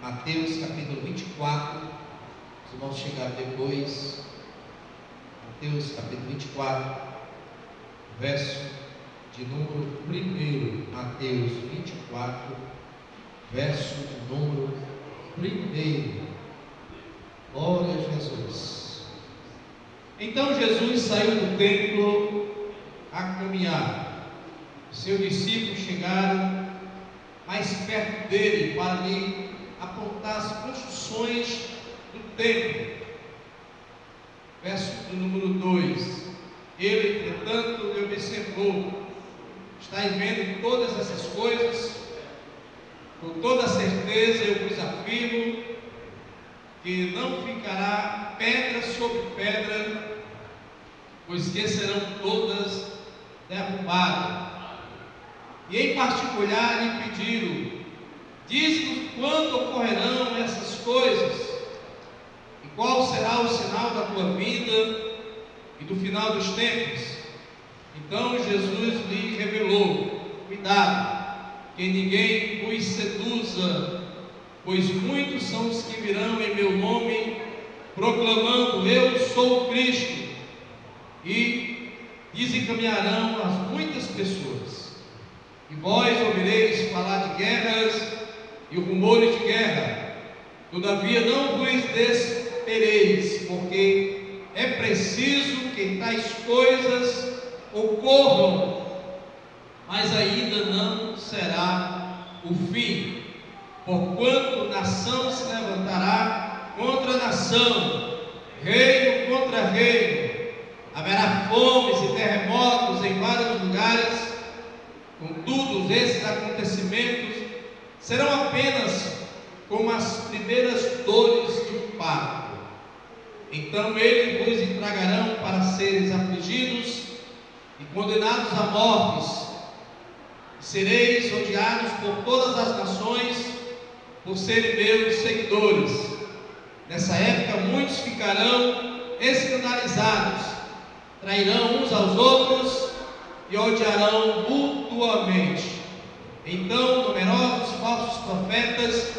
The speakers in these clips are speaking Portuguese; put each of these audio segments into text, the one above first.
Mateus capítulo 24, os irmãos chegaram depois. Mateus capítulo 24, verso de número 1. Mateus 24, verso de número 1. Glória a Jesus. Então Jesus saiu do templo a caminhar. Seus discípulos chegaram mais perto dele para lhe apontar as construções do templo. Verso do número 2. Ele, entretanto, lhe observou: estáis vendo todas essas coisas? Com toda certeza eu vos afirmo que não ficará pedra sobre pedra, pois que serão todas derrubadas. E em particular lhe pediram: diz-nos quando ocorrerão essas coisas, e qual será o sinal da tua vinda e do final dos tempos. Então Jesus lhe revelou: cuidado, que ninguém vos seduza, pois muitos são os que virão em meu nome, proclamando: eu sou o Cristo, e desencaminharão as muitas pessoas. E vós ouvireis falar de guerras e rumores de guerra. Todavia não vos desespereis, porque é preciso que tais coisas ocorram, mas ainda não será o fim. Porquanto nação se levantará contra nação, reino contra reino, haverá fomes e terremotos em vários lugares. Contudo, esses acontecimentos serão apenas como as primeiras dores de um parto. Então eles vos entregarão para seres afligidos e condenados à morte. Sereis odiados por todas as nações por serem meus seguidores. Nessa época muitos ficarão escandalizados, trairão uns aos outros e odiarão mutuamente. Então numerosos falsos profetas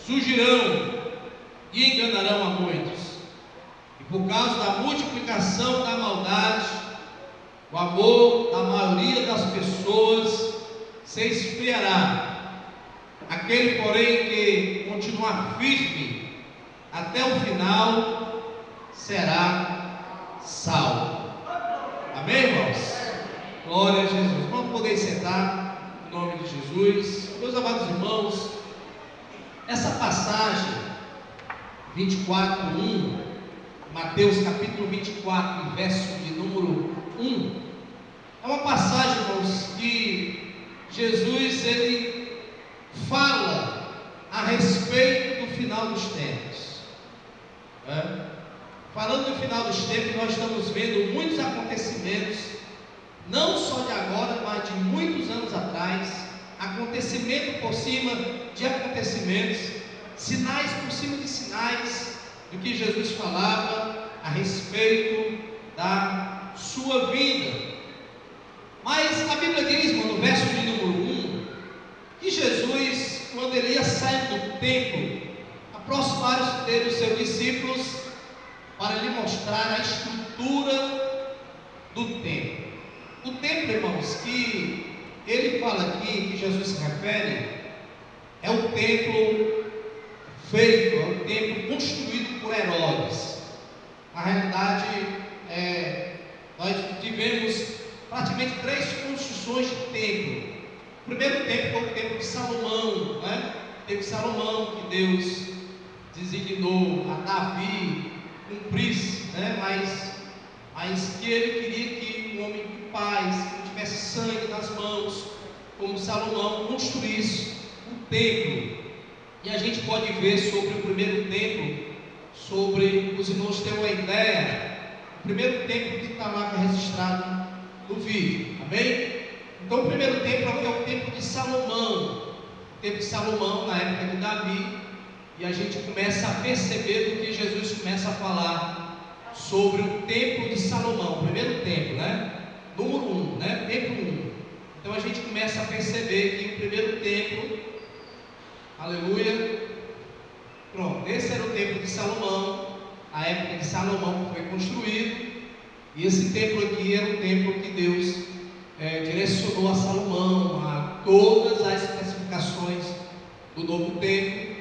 surgirão e enganarão a muitos. E por causa da multiplicação da maldade, o amor da maioria das pessoas se esfriará. Aquele, porém, que continuar firme até o final será salvo. Amém, irmãos? Glória a Jesus. Vamos poder sentar em nome de Jesus. Meus amados irmãos, essa passagem 24:1, Mateus capítulo 24, verso de número 1, é uma passagem, irmãos, que Jesus ele fala a respeito do final dos tempos. Falando do final dos tempos, nós estamos vendo muitos acontecimentos, não só de agora, mas de muitos anos atrás, acontecimento por cima de acontecimentos, sinais por cima de sinais do que Jesus falava a respeito da sua vida. Mas a Bíblia diz, no verso de número 1, que Jesus, quando ele ia sair do templo, aproximaram-se dele os seus discípulos para lhe mostrar a estrutura do templo. O templo, irmãos, que ele fala aqui, que Jesus se refere, é o templo feito, é o templo construído por Herodes. Na realidade, nós tivemos praticamente 3 construções de templo. O primeiro templo foi o templo de Salomão, né? O templo de Salomão, que Deus designou a Davi cumprisse, né? Mas que ele queria que um homem de paz, que não tivesse sangue nas mãos, como Salomão, construísse um templo. E a gente pode ver sobre o primeiro templo, sobre os irmãos terem uma ideia, o primeiro templo que está lá registrado no vídeo, amém? Então o primeiro templo é o templo de Salomão, o templo de Salomão na época de Davi, e a gente começa a perceber do que Jesus começa a falar sobre o templo de Salomão, o primeiro templo, né? Número 1, né? Templo 1. Então a gente começa a perceber que o primeiro templo, aleluia, esse era o templo de Salomão, a época de Salomão foi construído, e esse templo aqui era o templo que Deus direcionou a Salomão, a todas as especificações do novo templo.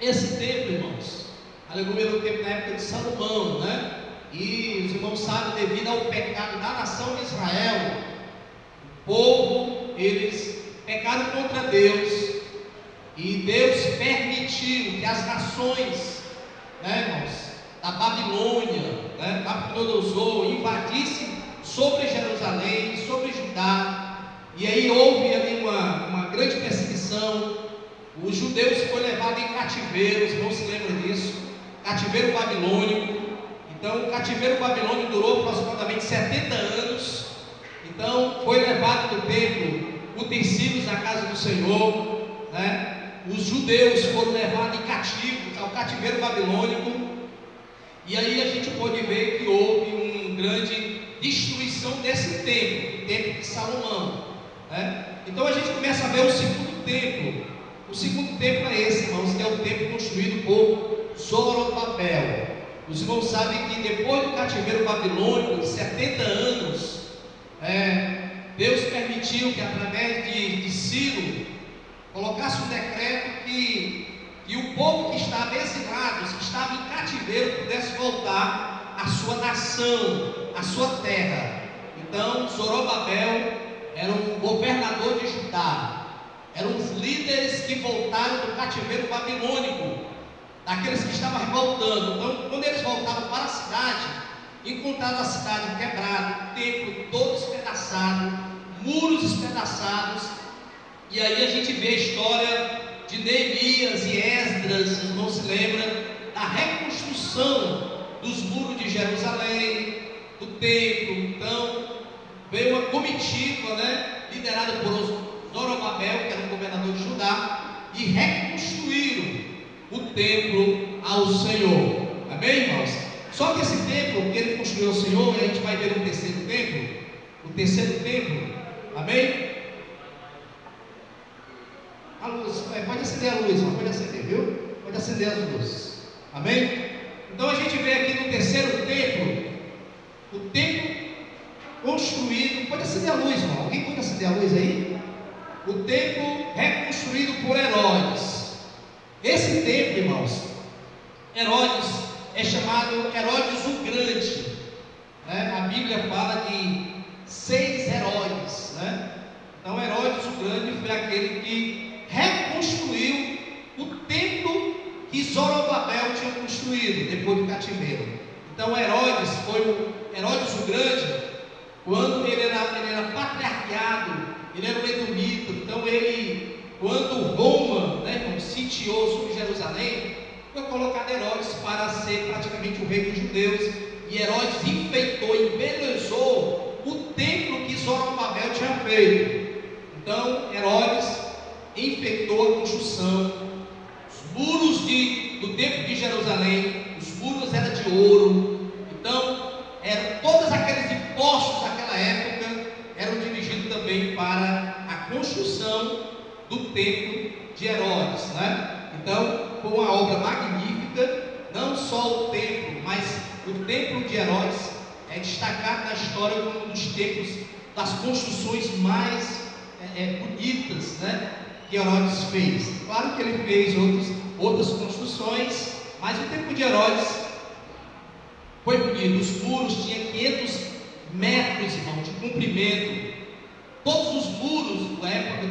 Esse templo, irmãos, aleluia, era o templo da época de Salomão, né? E os irmãos sabem, devido ao pecado da nação de Israel, o povo, eles pecaram contra Deus, e Deus permitiu que as nações, né, irmãos, da Babilônia, né, Nabucodonosor, invadissem sobre Jerusalém, sobre Judá, e aí houve ali uma grande perseguição. Os judeus foram levados em cativeiro, os irmãos se lembram disso, cativeiro babilônico. Então o cativeiro babilônico durou aproximadamente 70 anos. Então foi levado do templo utensílios da casa do Senhor, né? Os judeus foram levados em cativos ao cativeiro babilônico, e aí a gente pode ver que houve uma grande destruição desse templo, o templo de Salomão, né? Então a gente começa a ver o segundo templo. O segundo templo é esse, irmãos, que é o templo construído por Zorobabel. Os irmãos sabem que depois do cativeiro babilônico de 70 anos, Deus permitiu que através de Ciro colocasse um decreto que o povo que estava exilado, que estava em cativeiro, pudesse voltar à sua nação, à sua terra. Então Zorobabel era um governador de Judá, eram os líderes que voltaram do cativeiro babilônico, daqueles que estavam revoltando. Então, quando eles voltaram para a cidade, encontraram a cidade quebrada, o templo todo espedaçado, muros espedaçados. E aí a gente vê a história de Neemias e Esdras, os irmãos se lembram da reconstrução dos muros de Jerusalém, do templo. Então veio uma comitiva, né, liderada por Zorobabel, que era um governador de Judá, e reconstruíram o templo ao Senhor. Amém, irmãos? Só que esse templo que ele construiu ao Senhor, e a gente vai ver um terceiro templo, o terceiro templo, amém? A luz, pode acender a luz, irmão, pode acender, viu? Pode acender as luzes, amém? Então a gente vê aqui no terceiro templo, o templo construído, pode acender a luz, irmão, alguém pode acender a luz aí? O templo reconstruído por Herodes. Esse templo, irmãos, Herodes é chamado Herodes o Grande, né? A Bíblia fala de 6 Herodes, né? Então Herodes o Grande foi aquele que reconstruiu o templo que Zorobabel tinha construído depois do cativeiro. Então Herodes o Grande, quando ele era patriarcado, ele era um edomita. Então quando Roma, né, sitiou sobre Jerusalém, foi colocado Herodes para ser praticamente o rei dos judeus. E Herodes enfeitou, embelezou o templo que Zorobabel tinha feito. Então Herodes enfeitou a construção, os muros do templo de Jerusalém, os muros eram de ouro. Então todos aqueles impostos daquela época eram dirigidos também para a construção do templo de Herodes, né? Então foi uma obra magnífica. Não só o templo, mas o templo de Herodes é destacado na história como um dos templos, das construções mais bonitas, né, que Herodes fez. Claro que ele fez outras construções, mas o templo de Herodes foi bonito. Os muros tinham 500 metros, irmão, de comprimento. Todos os muros da época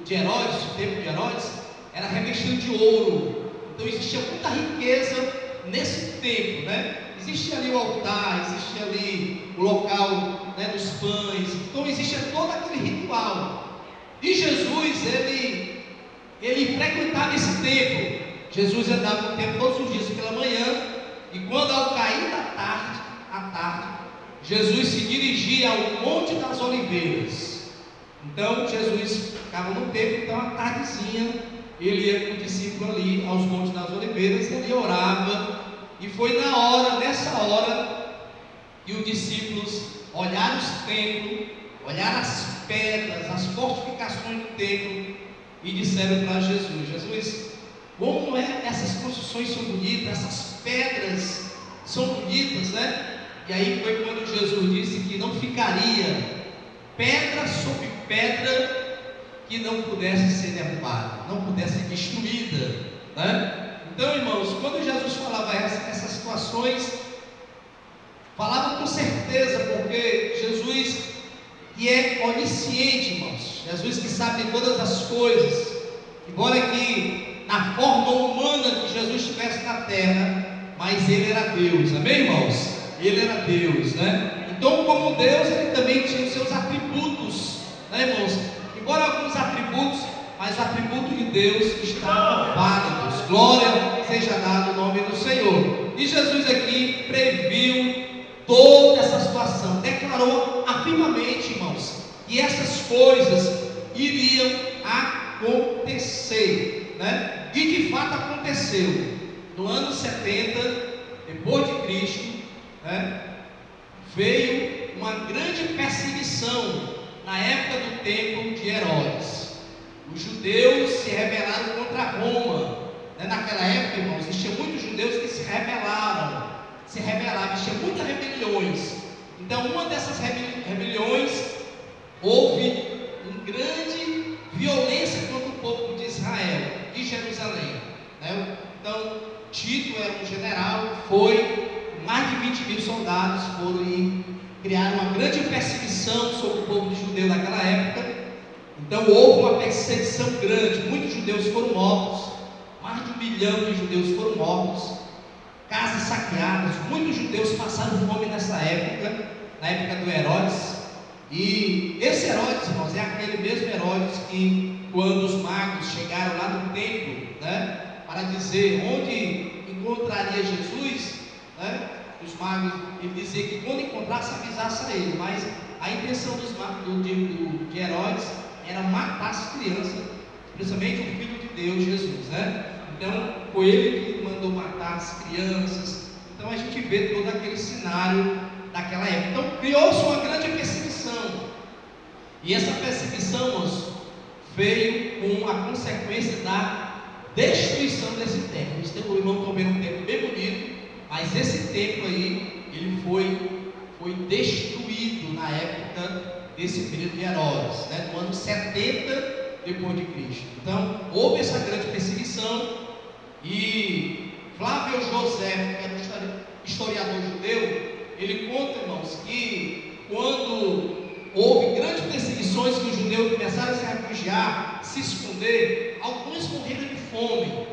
de Herodes, o templo de Herodes, era revestido de ouro. Então existia muita riqueza nesse templo, né? Existia ali o altar, existia ali o local, né, dos pães. Então existia todo aquele ritual. E Jesus, ele frequentava esse templo. Jesus andava no templo todos os dias pela manhã, e quando ao cair à tarde, Jesus se dirigia ao Monte das Oliveiras. Então Jesus ficava no templo. Então à tardezinha ele ia com o discípulo ali aos Montes das Oliveiras, ele orava. E foi nessa hora, que os discípulos olharam os templos, olharam as pedras, as fortificações do templo, e disseram para Jesus: Jesus, Como essas construções são bonitas, essas pedras são bonitas, né? E aí foi quando Jesus disse que não ficaria pedra sobre pedra que não pudesse ser derrubada, não pudesse ser destruída, né? Então, irmãos, quando Jesus falava essas situações, falava com certeza, porque Jesus que é onisciente, irmãos, Jesus que sabe de todas as coisas, embora que na forma humana que Jesus estivesse na terra, mas Ele era Deus, amém, irmãos? Ele era Deus, né? Então, como Deus, Ele também tinha os seus atributos, né, irmãos? Embora alguns atributos, mas o atributo de Deus estavam válidos. Glória seja dada o nome do Senhor. E Jesus aqui previu toda essa situação, declarou afirmamente, irmãos, que essas coisas iriam acontecer, né? E de fato aconteceu. No ano 70 depois de Cristo, né, veio uma grande perseguição na época do tempo de Herodes. Os judeus se rebelaram contra Roma, né? Naquela época, irmãos, existiam muitos judeus que se rebelavam, existiam muitas rebeliões. Então, uma dessas rebeliões, houve uma grande violência contra o povo de Israel, de Jerusalém, né? Então, Tito era um general, mais de 20 mil soldados foram e criaram uma grande perseguição sobre o povo judeu naquela época. Então houve uma perseguição grande, muitos judeus foram mortos, mais de 1 milhão de judeus foram mortos, casas saqueadas, muitos judeus passaram fome nessa época, na época do Herodes. E esse Herodes, irmãos, é aquele mesmo Herodes que, quando os magos chegaram lá no templo, né, para dizer onde encontraria Jesus, né, os magos, ele dizia que quando encontrasse, avisasse a ele, mas a intenção dos magos, de Herodes, era matar as crianças, principalmente o Filho de Deus, Jesus, né? Então, foi ele que mandou matar as crianças. Então, a gente vê todo aquele cenário daquela época. Então, criou-se uma grande perseguição. E essa perseguição, irmãos, veio com a consequência da destruição desse templo. O irmão está vendo um templo bem bonito, mas esse templo aí, ele foi destruído na época desse período de Herodes, né, no ano 70 depois de Cristo. Então, houve essa grande perseguição, e Flávio José, que era um historiador judeu, ele conta, irmãos, que quando houve grandes perseguições, que os judeus começaram a se refugiar, se esconder, alguns morreram de fome,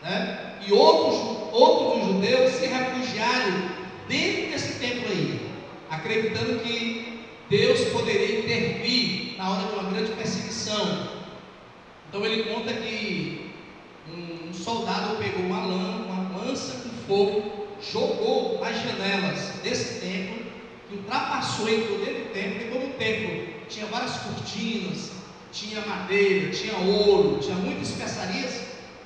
né? E outros judeus se refugiaram dentro desse templo aí, acreditando que Deus poderia intervir na hora de uma grande perseguição. Então ele conta que um soldado pegou uma lança com fogo, jogou nas janelas desse templo, que ultrapassou, entrou dentro do templo, e como o templo tinha várias cortinas, tinha madeira, tinha ouro, tinha muitas especiarias,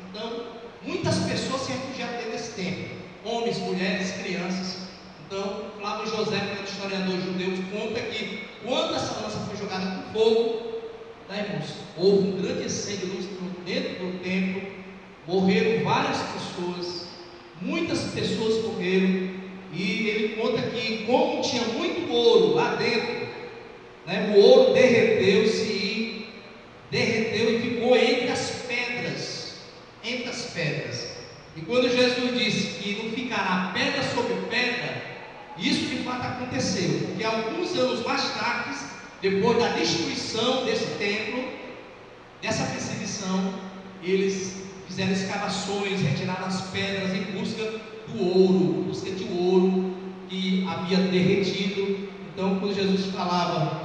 então muitas pessoas se refugiaram dentro desse templo, homens, mulheres, crianças. Então, Flávio José, que é um historiador judeu, conta que quando essa lança foi jogada com fogo, né, irmãos, houve um grande incêndio dentro do templo, morreram várias pessoas, muitas pessoas morreram, e ele conta que, como tinha muito ouro lá dentro, né, o ouro derreteu e ficou entre as pedras. E quando Jesus disse que não ficará pedra sobre pedra, isso de fato aconteceu, porque alguns anos mais tarde, depois da destruição desse templo, dessa perseguição, eles fizeram escavações, retiraram as pedras em busca de ouro que havia derretido. Então, quando Jesus falava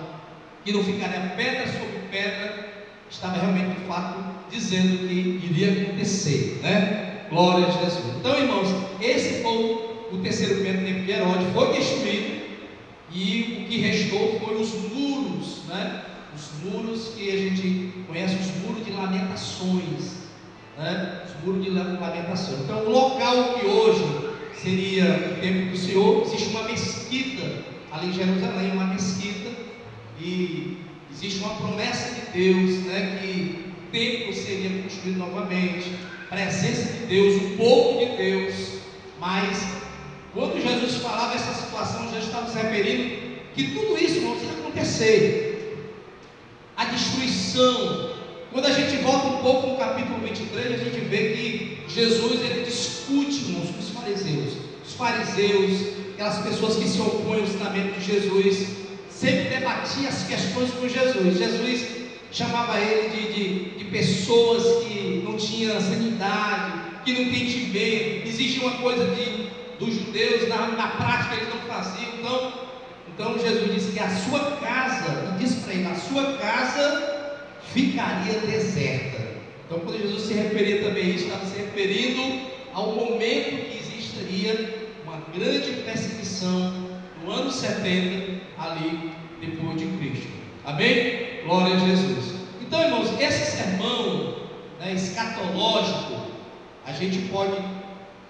que não ficaria pedra sobre pedra, estava realmente de fato dizendo que iria acontecer, né? Glória a Jesus. Então, irmãos, esse foi o terceiro tempo de Herodes, foi destruído, e o que restou foi os muros, né? Os muros que a gente conhece, os muros de lamentações, né? Os muros de lamentação. Então, o local que hoje seria o templo do Senhor, existe uma mesquita ali em Jerusalém, uma mesquita, e existe uma promessa de Deus, né, que o templo seria construído novamente, presença de Deus, o povo de Deus. Mas quando Jesus falava essa situação, já estava se referindo que tudo isso, irmãos, ia acontecer. A destruição. Quando a gente volta um pouco no capítulo 23, a gente vê que Jesus, ele discute, irmãos, com os fariseus. Os fariseus, aquelas pessoas que se opõem ao ensinamento de Jesus, sempre debatiam as questões com Jesus. Jesus chamava ele de pessoas que não tinham sanidade, que não entendiam, exigia uma coisa dos judeus, na prática eles não faziam. Então Jesus disse que a sua casa, e disse para ele, a sua casa ficaria deserta. Então quando Jesus se referia também a isso, estava se referindo ao momento que existiria uma grande perseguição no ano 70, ali depois de Cristo. Amém? Glória a Jesus. Então, irmãos, esse sermão, escatológico, a gente pode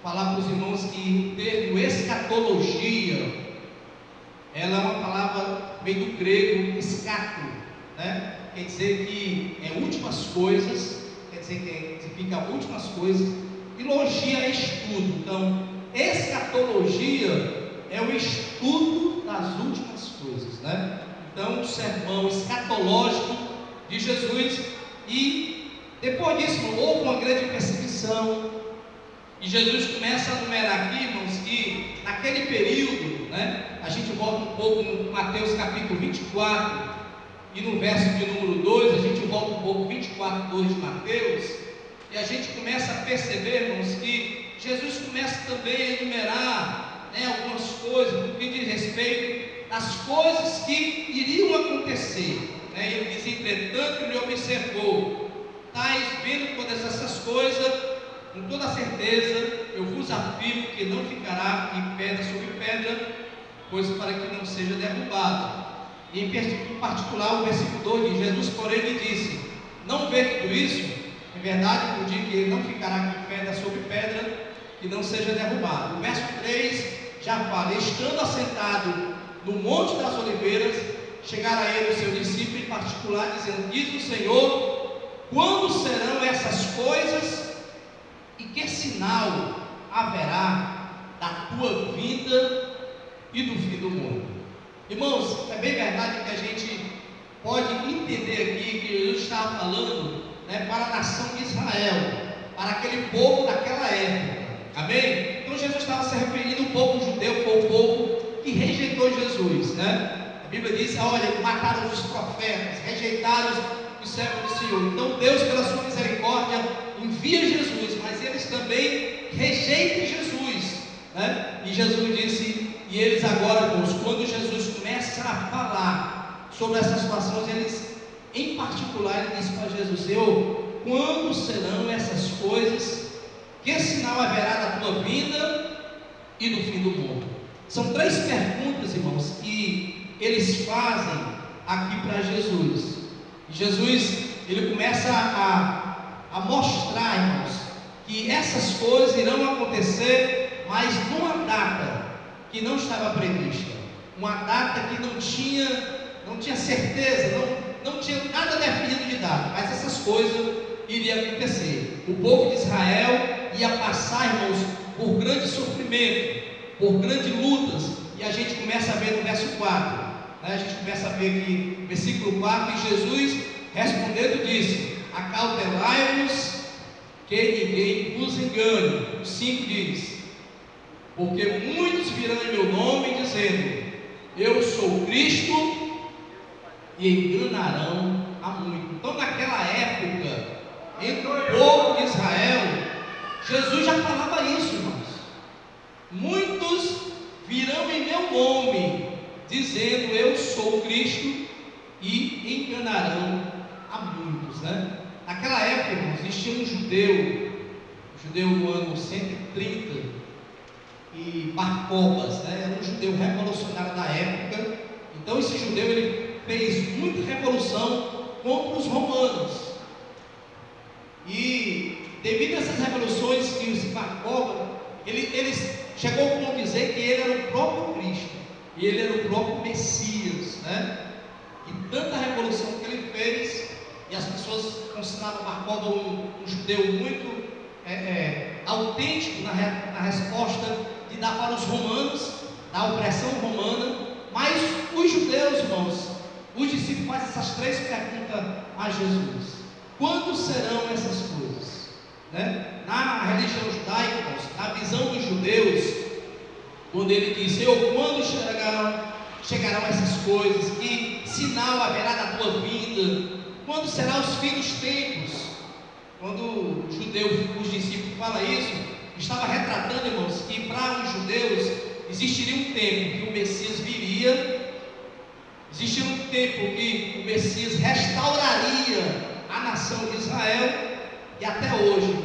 falar para os irmãos que o termo escatologia, ela é uma palavra meio do grego escato, quer dizer que é últimas coisas, quer dizer que significa últimas coisas, e logia é estudo. Então, escatologia é o estudo das últimas coisas, Então, o sermão escatológico de Jesus. E depois disso, houve uma grande perseguição, e Jesus começa a numerar aqui, irmãos, que naquele período, a gente volta um pouco no Mateus capítulo 24, e no verso de número 2, a gente volta um pouco, 24, 2 de Mateus, e a gente começa a perceber, irmãos, que Jesus começa também a enumerar algumas coisas, no que diz respeito às coisas que iriam acontecer. Ele diz: entretanto, ele observou, tais vendo todas essas coisas, com toda certeza, eu vos afirmo que não ficará em pedra sobre pedra, pois para que não seja derrubado. E em particular, o versículo 2 diz: Jesus, porém, lhe disse: não vê tudo isso? Em verdade, eu digo que ele não ficará com pedra sobre pedra, que não seja derrubado. O verso 3 já fala: estando assentado no Monte das Oliveiras, chegaram a ele o seu discípulo em particular, dizendo: diz o Senhor, quando serão essas coisas, e que sinal haverá da tua vinda e do fim do mundo? Irmãos, é bem verdade que a gente pode entender aqui que Jesus estava falando para a nação de Israel, para aquele povo daquela época. Amém? Então Jesus estava se referindo ao povo judeu, foi o povo que rejeitou Jesus, A Bíblia diz: olha, mataram os profetas, rejeitaram os servos do Senhor. Então Deus, pela sua misericórdia, envia Jesus, mas eles também rejeitam Jesus, E Jesus disse, e eles agora, irmãos, quando Jesus começa a falar sobre essas situações, eles, em particular, ele disse para Jesus: Senhor, quando serão essas coisas? Que sinal haverá da tua vinda e do fim do mundo? São 3 perguntas, irmãos, que eles fazem aqui para Jesus. E Jesus, ele começa a mostrar, irmãos, que essas coisas irão acontecer, mas numa data que não estava prevista, uma data que não tinha certeza, não tinha nada definido de data, mas essas coisas iriam acontecer. O povo de Israel ia passar, irmãos, por grande sofrimento, por grandes lutas, e a gente começa a ver no verso 4, a gente começa a ver aqui, versículo 4, e Jesus respondendo disse: acautelai-vos que ninguém vos engane. O 5 diz: porque muitos virão em meu nome dizendo: eu sou Cristo, e enganarão a muitos. Então, naquela época, entre o povo de Israel, Jesus já falava isso, irmãos. Muitos virão em meu nome dizendo: eu sou Cristo, e enganarão a muitos, Naquela época, irmãos, existia um judeu no ano 130, e Bar Kokhba, era um judeu revolucionário da época. Então esse judeu, ele fez muita revolução contra os romanos, e devido a essas revoluções que esse Bar Kokhba, ele chegou a dizer que ele era o próprio Cristo, e ele era o próprio Messias, E tanta revolução que ele fez, e as pessoas consideravam Bar Kokhba um judeu muito autêntico na resposta de dar para os romanos, da opressão romana. Mas os judeus, irmãos, os discípulos fazem essas 3 perguntas a Jesus: quando serão essas coisas? Na religião judaica, irmãos, na visão dos judeus, quando ele diz: quando chegarão essas coisas? Que sinal haverá da tua vinda? Quando será os fim dos tempos? Quando o judeu, os discípulos falam isso, estava retratando, irmãos, que para os judeus existiria um tempo que o Messias viria, existiria um tempo que o Messias restauraria a nação de Israel, e até hoje,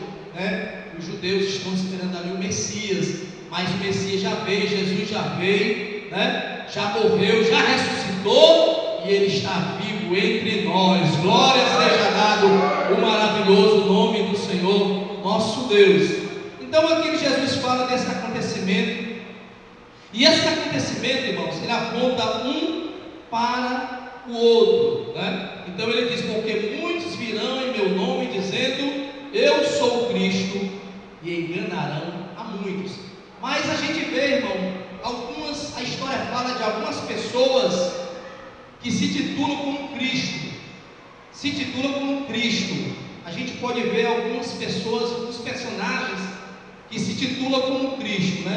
os judeus estão esperando ali o Messias, mas o Messias já veio, Jesus já veio, já morreu, já ressuscitou, e Ele está vivo entre nós. Glória seja dado o maravilhoso nome do Senhor nosso Deus. Então aqui Jesus fala desse acontecimento, e esse acontecimento, irmãos, ele aponta um para o outro, Então ele diz: porque muitos virão em meu nome dizendo, eu sou o Cristo, e enganarão a muitos. Mas a gente vê, irmão, a história fala de algumas pessoas que se titulam como Cristo, A gente pode ver algumas pessoas, alguns personagens que se titulam como Cristo,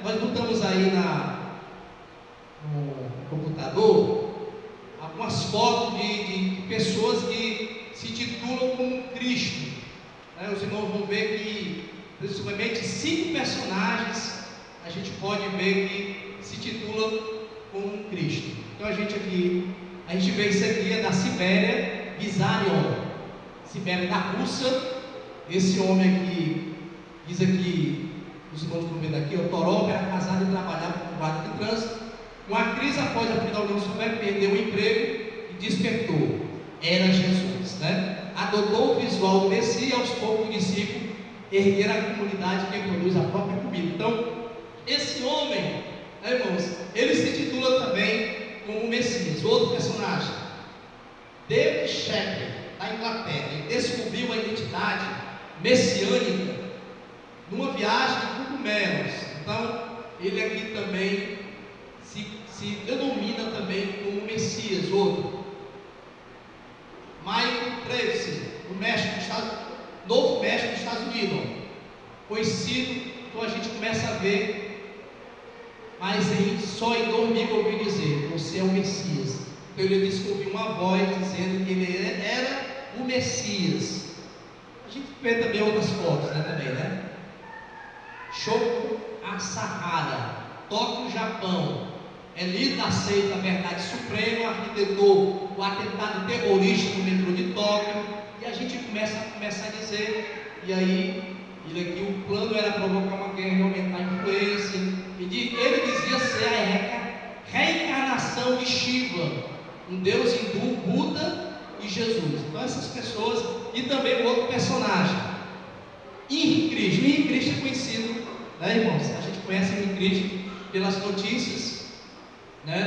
Nós botamos aí no computador algumas fotos de pessoas que se titulam como Cristo, Os irmãos vão ver que principalmente 5 personagens a gente pode ver que se titulam como Cristo. Então a gente vê isso aqui da Sibéria Vissarion, Sibéria da Rússia. Esse homem aqui, diz aqui, os irmãos vão ver daqui, o Torov era casado e trabalhava com guarda de trânsito. Com a crise após a fim da União Soviética, perdeu o emprego e despertou. Era Jesus, Adotou o visual do Messias, e aos poucos os discípulos ergueram a comunidade que produz a própria comida. Então, esse homem, irmãos, ele se titula também como Messias. Outro personagem, David Shepherd, da Inglaterra, ele descobriu a identidade messiânica numa viagem de cogumelos. Então, ele aqui também se denomina também como Messias. Outro, Michael Tracy, Novo México dos Estados Unidos, conhecido. Então a gente começa a ver, mas só em 2000 eu ouvi dizer, você é o Messias. Então ele descobriu uma voz dizendo que ele era o Messias. A gente vê também outras fotos, Shoko Asahara, Tóquio, Japão, é líder da seita Verdade Suprema, arquitetou o atentado terrorista no metrô de Tóquio. E a gente começa a dizer, e aí ele aqui, o plano era provocar uma guerra e aumentar a influência. Ele dizia ser a reencarnação de Shiva, um deus hindu, Buda e Jesus. Então essas pessoas, e também o outro personagem, Henri Cristo. Henri Cristo é conhecido, irmãos? A gente conhece Henri Cristo pelas notícias,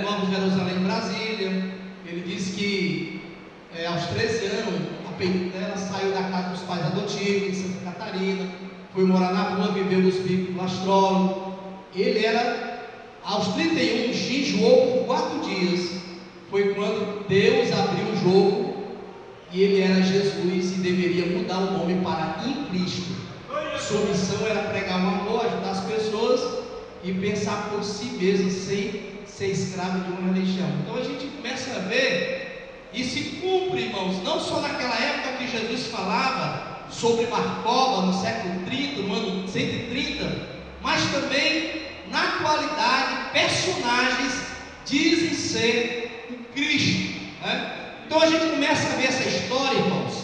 Nova Jerusalém, Brasília. Ele diz que aos 13 anos ela saiu da casa dos pais adotivos em Santa Catarina, foi morar na rua, viveu nos bicos do astrólogo. Ele aos 31, jejuou por 4 dias. Foi quando Deus abriu o jogo e ele era Jesus e deveria mudar o nome para Em Cristo. Sua missão era pregar o amor, ajudar as pessoas e pensar por si mesmo, sem ser escravo de uma religião. Então a gente começa a ver, e se cumpre, irmãos, não só naquela época que Jesus falava sobre Marcova, no século 30, no ano 130, mas também na atualidade, personagens dizem ser o Cristo, Então a gente começa a ver essa história, irmãos,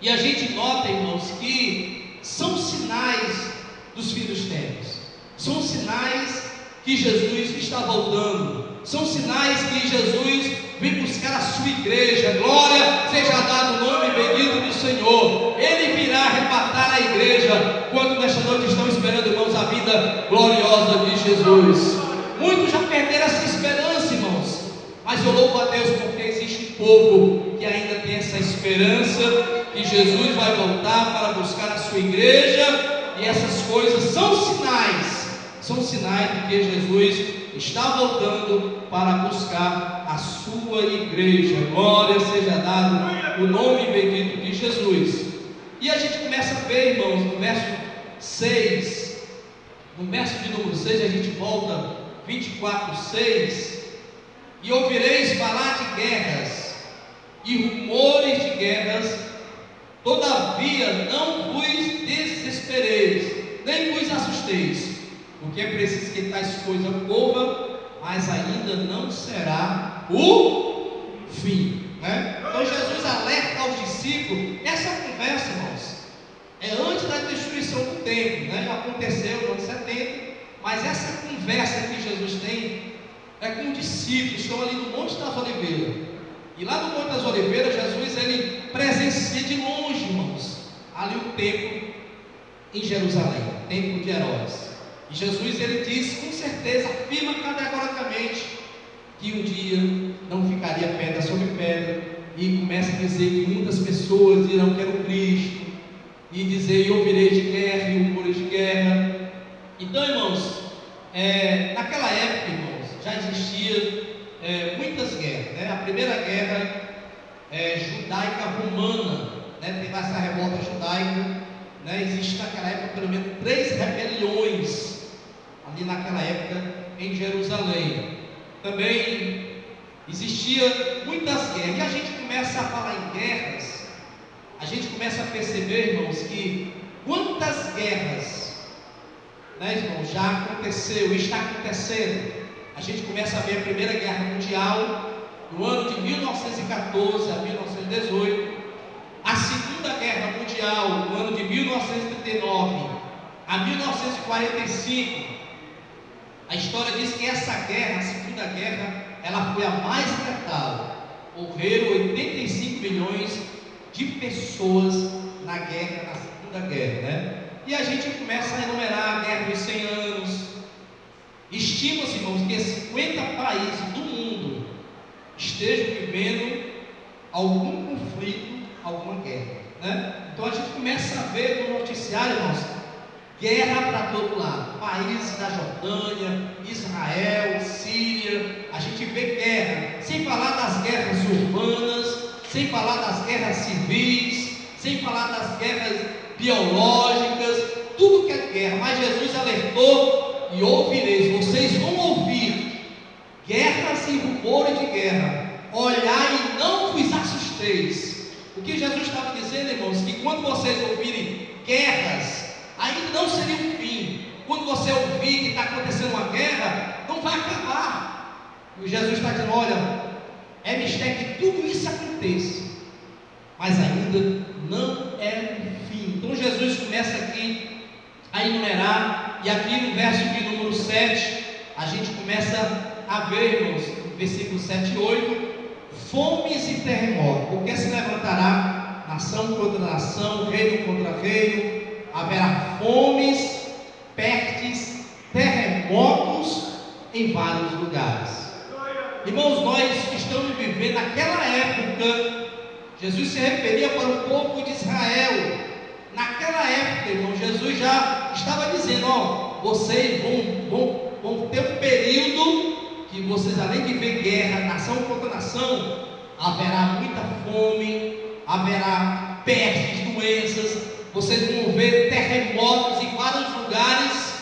e a gente nota, irmãos, que são sinais dos fins dos tempos, são sinais que Jesus está voltando, são sinais que Jesus vem buscar a sua igreja. Glória seja dado o nome bendito do Senhor. Ele virá arrebatar a igreja. Quando nesta noite estão esperando, irmãos, a vida gloriosa de Jesus. Muitos já perderam essa esperança, irmãos, mas eu louvo a Deus porque existe um povo que ainda tem essa esperança que Jesus vai voltar para buscar a sua igreja, e essas coisas são sinais de que Jesus está voltando para buscar a sua igreja. Glória seja dado o nome bendito de Jesus. E a gente começa a ver, irmãos, no verso 6, no verso de número 6, a gente volta 24:6, e ouvireis falar de guerras e rumores de guerras, todavia não vos desespereis, nem vos assusteis, porque é preciso que tais coisas ocorram, mas ainda não será o fim, né? Então Jesus alerta aos discípulos. Essa conversa, irmãos, é antes da destruição do templo, né? Aconteceu no ano 70, mas essa conversa que Jesus tem é com os discípulos que estão ali no Monte das Oliveiras. E lá no Monte das Oliveiras, Jesus ele presencia de longe, irmãos, ali o templo em Jerusalém, o templo de Herodes. E Jesus ele diz com certeza, afirma categoricamente que um dia não ficaria pedra sobre pedra, e começa a dizer que muitas pessoas dirão que era o Cristo, e dizer: e ouvirei de guerra e rumores de guerra. Então, irmãos, naquela época, irmãos, já existia muitas guerras, né? A primeira guerra judaica romana, né? Teve essa revolta judaica, né? Existe naquela época pelo menos 3 rebeliões ali naquela época em Jerusalém. Também existia muitas guerras, e a gente começa a falar em guerras, a gente começa a perceber, irmãos, que quantas guerras, né, irmãos, já aconteceu, está acontecendo. A gente começa a ver a Primeira Guerra Mundial no ano de 1914 a 1918, a Segunda Guerra Mundial no ano de 1939 a 1945. A história diz que essa guerra, a Segunda Guerra, ela foi a mais letal. Morreram 85 milhões de pessoas na guerra, na Segunda Guerra, né? E a gente começa a enumerar a Guerra dos 100 anos. Estima-se, irmãos, que 50 países do mundo estejam vivendo algum conflito, alguma guerra, né? Então a gente começa a ver no noticiário, irmãos, guerra para todo lado, países da Jordânia, Israel, Síria, a gente vê guerra, sem falar das guerras urbanas, sem falar das guerras civis, sem falar das guerras biológicas, tudo que é guerra. Mas Jesus alertou: e ouvireis, vocês vão ouvir guerras e rumores de guerra, olhai e não vos assusteis. O que Jesus estava dizendo, irmãos, que quando vocês ouvirem guerras, ainda não seria o fim. Quando você ouvir que está acontecendo uma guerra, não vai acabar. E Jesus está dizendo: olha, é mistério que tudo isso aconteça, mas ainda não é o fim. Então Jesus começa aqui a enumerar, e aqui no verso de número 7, a gente começa a ver, irmãos, no versículo 7 e 8, fomes e terremotos, porque se levantará nação contra nação, reino contra reino, haverá fomes, pestes, terremotos em vários lugares. Irmãos, nós estamos vivendo naquela época. Jesus se referia para o povo de Israel. Naquela época, irmão, Jesus já estava dizendo: ó, vocês vão ter um período que vocês, além de ver guerra, nação contra nação, haverá muita fome, haverá pestes, doenças, vocês vão ver terremotos em vários lugares,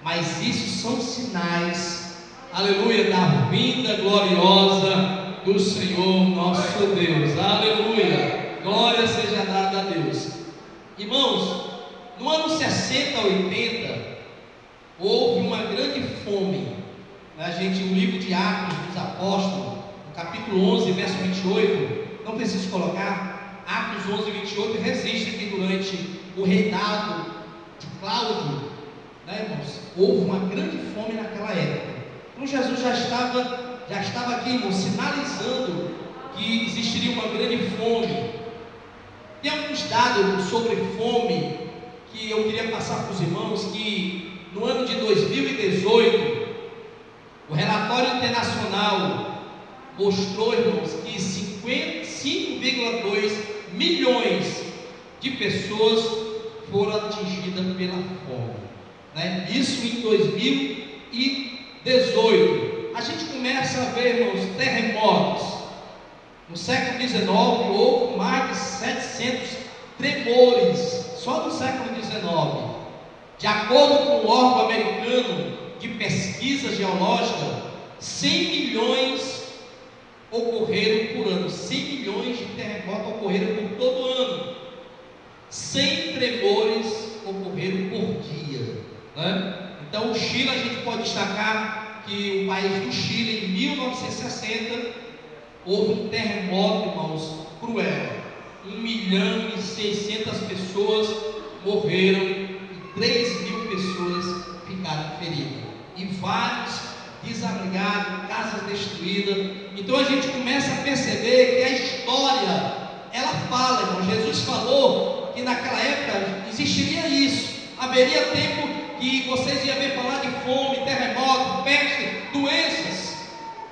mas isso são sinais, aleluia, da vinda gloriosa do Senhor nosso Deus. Aleluia, glória seja dada a Deus. Irmãos, no ano 60 a 80 houve uma grande fome. O livro de Atos dos Apóstolos, no capítulo 11, verso 28, não preciso colocar, Atos 11, 28, registra que durante o reinado de Cláudio, né, irmãos, houve uma grande fome naquela época. Então Jesus já estava aqui, irmãos, sinalizando que existiria uma grande fome. Tem alguns dados sobre fome que eu queria passar para os irmãos, que no ano de 2018, o relatório internacional mostrou, irmãos, que 5,2 milhões de pessoas foram atingidas pela fome, né? Isso em 2018. A gente começa a ver, irmãos, terremotos. No século XIX houve mais de 700 tremores, só no século XIX. De acordo com o órgão americano de pesquisa geológica, 100 milhões ocorreram por ano. 100 milhões de terremotos ocorreram por todo ano. 100 tremores ocorreram por dia, né? Então o Chile, a gente pode destacar que o país do Chile, em 1960, houve um terremoto, irmãos, cruel. 1.600.000 pessoas morreram e 3.000 pessoas ficaram feridas. E vários desabrigados, casas destruídas. Então a gente começa a perceber que a história, ela fala, irmão. Jesus falou que naquela época existiria isso. Haveria tempo que vocês iam ver falar de fome, terremoto, peste, doenças.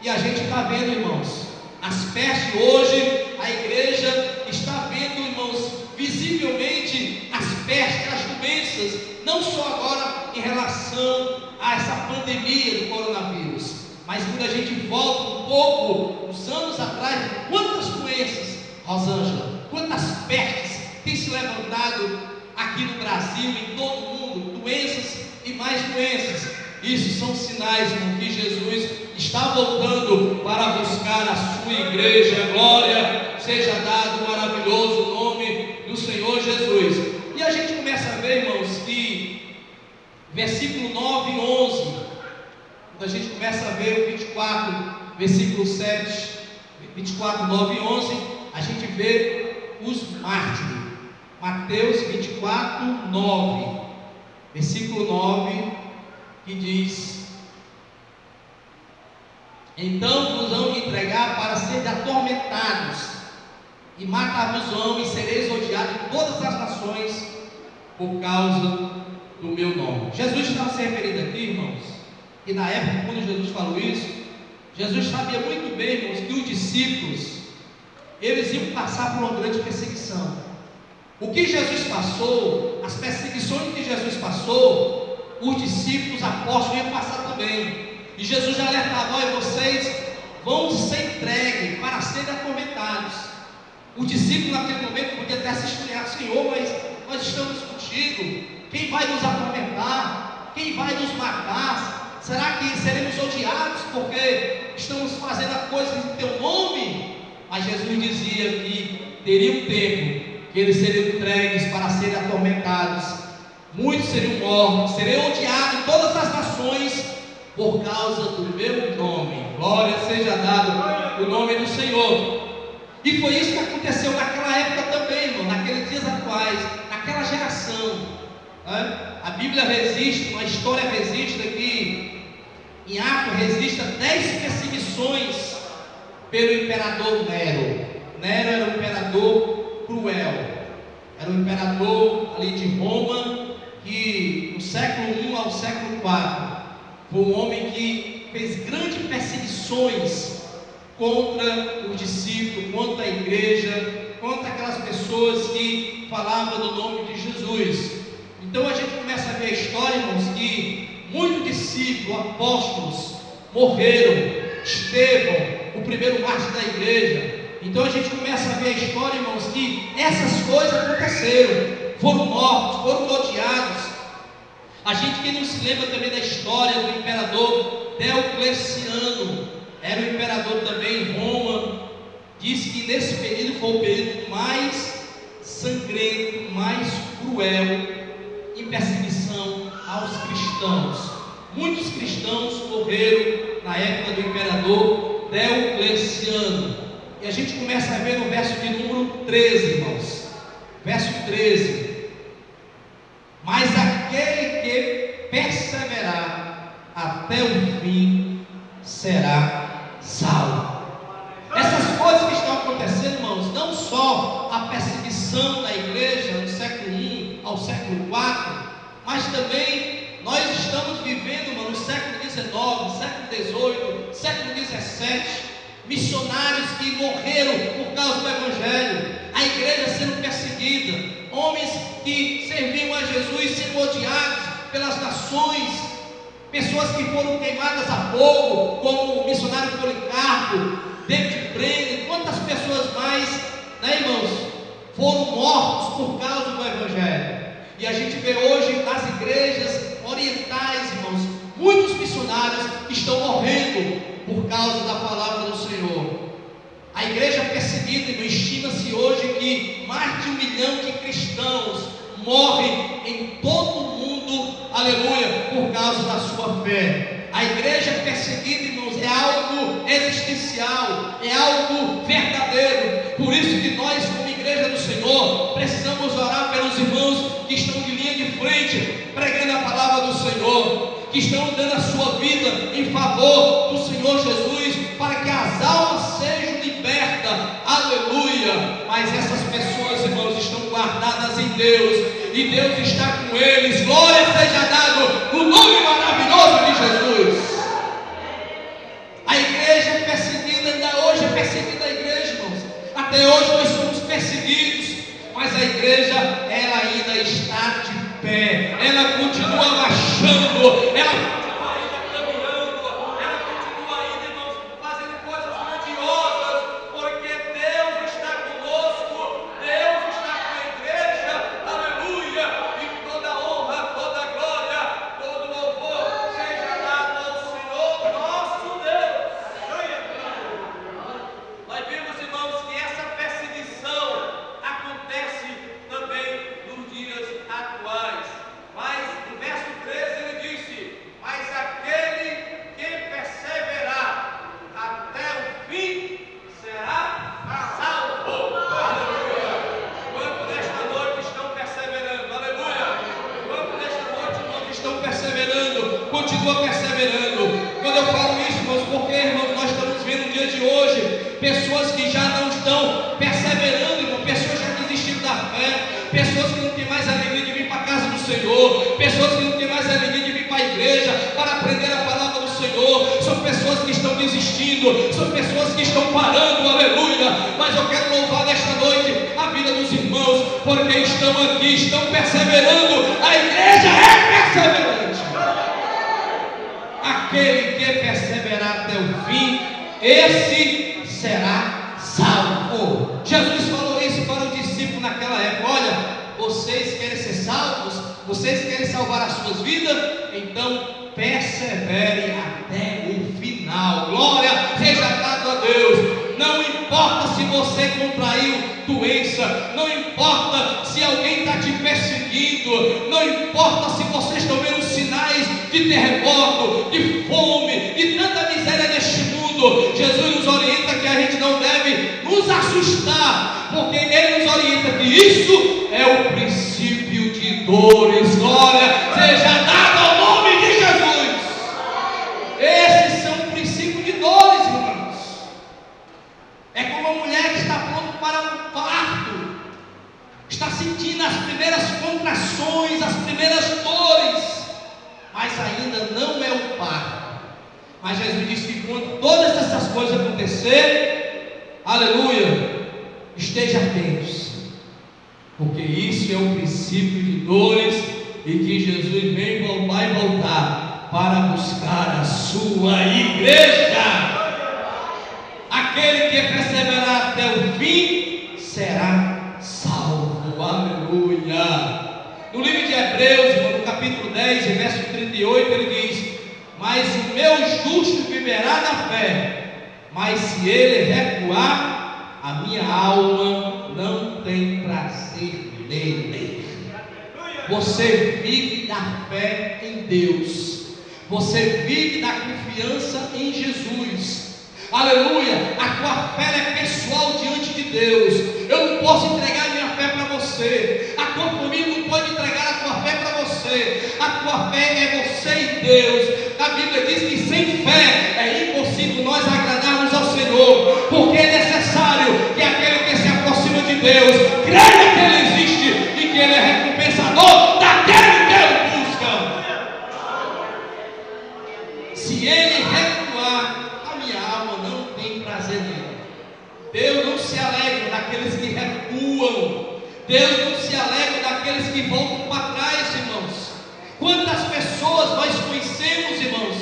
E a gente está vendo, irmãos, as pestes hoje. A igreja está vendo, irmãos, visivelmente as pestes, as doenças, não só agora em relação a essa pandemia do coronavírus, mas quando a gente volta um pouco, uns anos atrás, quantas doenças, Rosângela, quantas pestes têm se levantado aqui no Brasil, em todo o mundo, doenças e mais doenças. Isso são sinais, irmão, que Jesus está voltando para buscar a sua igreja. Glória seja dado o maravilhoso nome do Senhor Jesus. E a gente começa a ver, irmãos, que versículo 9 e 11, quando a gente começa a ver o 24, versículo 7, 24, 9 e 11, a gente vê os mártires. Mateus 24, 9, versículo 9, que diz: então vos hão de entregar para serem atormentados, e matar-vos-ão, e sereis odiados em todas as nações por causa do meu nome. Jesus estava se referindo aqui, irmãos, e na época quando Jesus falou isso, Jesus sabia muito bem, irmãos, que os discípulos, eles iam passar por uma grande perseguição. O que Jesus passou, as perseguições que Jesus passou, os discípulos, os apóstolos iam passar também. E Jesus já alertava: olha, vocês vão ser entregues para serem atormentados. O discípulo naquele momento podia até se estranhar: Senhor, mas nós estamos contigo, quem vai nos atormentar? Quem vai nos matar? Será que seremos odiados porque estamos fazendo a coisa em teu nome? Mas Jesus dizia que teria um tempo que eles seriam entregues para serem atormentados, muitos seriam mortos, seriam odiados em todas as nações por causa do meu nome. Glória seja dado o nome do Senhor. E foi isso que aconteceu naquela época também, irmão, naqueles dias atuais, naquela geração, né? A Bíblia registra, a história registra que em Atos registra 10 perseguições pelo imperador Nero. Nero era um imperador cruel, era um imperador ali de Roma, que no século I ao século IV foi um homem que fez grandes perseguições contra os discípulos, contra a igreja, contra aquelas pessoas que falavam do nome de Jesus. Então a gente começa a ver a história, irmãos, que muitos discípulos, apóstolos morreram. Estevão, o primeiro mártir da igreja. Então a gente começa a ver a história, irmãos, que essas coisas aconteceram, foram mortos, foram odiados. A gente que não se lembra também da história do imperador Diocleciano, era um imperador também em Roma. Diz que nesse período foi o período mais sangrento, mais cruel em perseguição aos cristãos. Muitos cristãos morreram na época do imperador Diocleciano. E a gente começa a ver no verso de número 13, irmãos. Verso 13. Mas aquele que perseverar até o fim será salvo. Essas coisas que estão acontecendo, irmãos, não só a perseguição da igreja do século I ao século IV, mas também nós estamos vivendo, irmão, no século XIX, século XVIII, século XVII, missionários que morreram por causa do Evangelho. A igreja sendo perseguida, homens que serviam a Jesus sendo odiados pelas nações, pessoas que foram queimadas a fogo, como o missionário Policarpo, David Brennan, quantas pessoas mais, né, irmãos, foram mortos por causa do Evangelho. E a gente vê hoje nas igrejas orientais, irmãos, muitos missionários estão morrendo por causa da palavra do Senhor. A igreja perseguida, irmão, estima-se hoje que mais de 1 milhão de cristãos morrem em todo o mundo, aleluia, por causa da sua fé. A igreja perseguida, irmãos, é algo existencial, é algo verdadeiro. Por isso que nós, como igreja do Senhor, precisamos orar pelos irmãos que estão de linha de frente, pregando a palavra do Senhor, que estão dando a sua vida em favor do Senhor Jesus, para que as almas sejam libertas, aleluia. Mas essas pessoas, irmãos, estão guardadas em Deus, e Deus está com eles. Glória seja dado no nome maravilhoso de Jesus. A igreja é perseguida, ainda hoje é perseguida a igreja, irmãos. Até hoje nós somos perseguidos, mas a igreja, ela ainda está de pé, ela continua marchando, ela continua ainda caminhando, ela continua ainda, irmãos, fazendo coisas grandiosas, porque Deus está conosco, Deus está com a igreja, aleluia. E toda honra, toda glória, todo louvor seja dado ao Senhor nosso Deus. Nós vimos, irmãos, que essa perseguição acontece também nos dias atuais. Mas no verso 13 ele disse: mas aquele que perseverar até o fim será salvo. Aleluia. Quanto nesta noite estão perseverando? Aleluia. Quanto nesta noite, irmãos, estão perseverando? Continua perseverando. Quando eu falo isso, irmãos, porque, irmãos, nós estamos vendo no dia de hoje pessoas que já não estão perseverando, irmão, pessoas já desistiram da fé, pessoas que não têm mais alegria de vir para a casa do Senhor, pessoas que não têm mais alegria de vir para a igreja para aprender a palavra do Senhor. São pessoas que estão desistindo, são pessoas que estão parando, aleluia. Mas eu quero louvar nesta noite a vida dos irmãos, porque estão aqui, estão perseverando. A igreja é perseverante. Aquele que perseverar até o fim, esse será salvo. Jesus falou isso para os discípulos naquela época: olha, vocês querem ser salvos? Vocês querem salvar as suas vidas? Então persevere até o final. Glória seja dada a Deus. Não importa se você contraiu doença, não importa se alguém está te perseguindo, não importa se vocês estão vendo sinais de terremoto, de fome, de tanta miséria neste mundo. Jesus nos orienta que a gente não deve nos assustar, porque Ele nos orienta que isso é o princípio de dores. Glória seja dada ao nome de Jesus. Esses são o princípio de dores, irmãos. É como uma mulher que está pronta para um parto, está sentindo as primeiras contrações, as primeiras dores, mas ainda não é o parto. Mas Jesus disse que quando todas essas coisas acontecerem, aleluia, esteja atentos, porque isso é o princípio de dores, e que Jesus vai voltar para buscar a sua igreja. Aquele que perseverar até o fim será salvo. Aleluia. No livro de Hebreus, no capítulo 10, verso 38, ele diz: mas o meu justo viverá da fé, mas se ele recuar, a minha alma não tem prazer nele. Você vive da fé em Deus, você vive da confiança em Jesus. Aleluia. A tua fé é pessoal diante de Deus. Eu não posso entregar a minha fé para você, a tua família não pode entregar a tua fé para você. A tua fé é você e Deus. A Bíblia diz que sem fé é impossível nós agradarmos ao Senhor, porque é necessário que aquele que se aproxima de Deus creia que Ele existe e que Ele é recompensador daquele que Ele busca. Se Ele recuar, a minha alma não tem prazer nele. Deus não se alegra daqueles que recuam. Deus não se alegra daqueles que voltam para trás, irmãos. Quantas pessoas nós conhecemos, irmãos,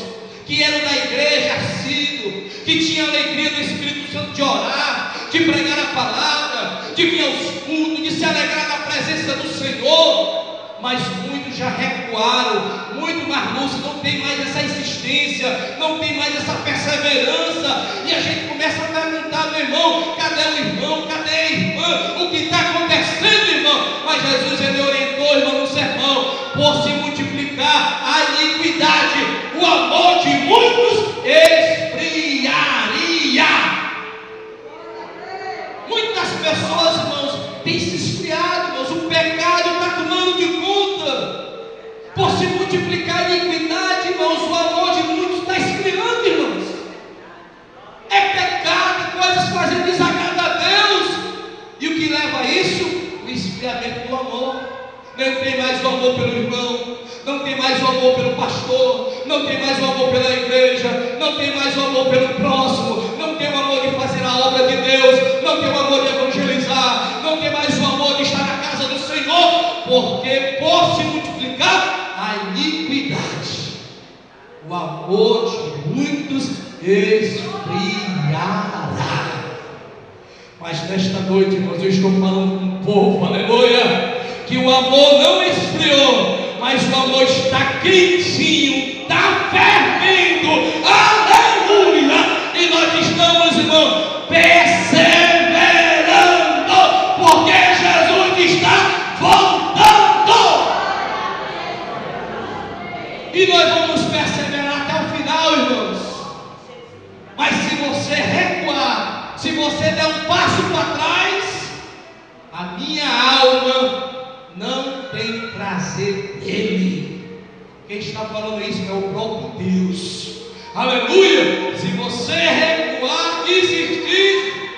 que eram da igreja assíduo, que tinham alegria do Espírito Santo de orar, de pregar a palavra, de vir aos cultos, de se alegrar na presença do Senhor, mas muitos já recuaram, muito mais lúcidos, não tem mais essa insistência, não tem mais essa perseverança, e a gente começa a perguntar: meu irmão, cadê o irmão, cadê a irmã, o que está acontecendo, irmão? Mas Jesus, ele orientou, irmão, no sermão: por se multiplicar a iniquidade, o amor de muitos esfriaria. Muitas pessoas, irmãos, têm se esfriado, irmãos, o pecado está tomando de conta. Por se multiplicar a iniquidade, irmãos, o amor de muitos está esfriando, irmãos. É pecado, coisas fazem desagrado a Deus. E o que leva a isso? O esfriamento do amor. Não tem mais o amor pelo irmão, não tem mais o amor pelo pastor, não tem mais o amor pela igreja, não tem mais o amor pelo próximo, não tem o amor de fazer a obra de Deus, não tem o amor de evangelizar, não tem mais o amor de estar na casa do Senhor, porque por se multiplicar a iniquidade, o amor de muitos esfriará. Mas nesta noite, irmãos, eu estou falando com o povo, aleluia, que o amor não esfriou, mas o amor está quentinho, está fervendo, aleluia, e nós estamos, irmão, perseverando, porque Jesus está voltando, e nós vamos perseverar até o final, irmãos. Mas se você recuar, se você der um passo para trás, a minha alma não tem prazer nele. Quem está falando isso é o próprio Deus, aleluia. Se você recuar, desistir,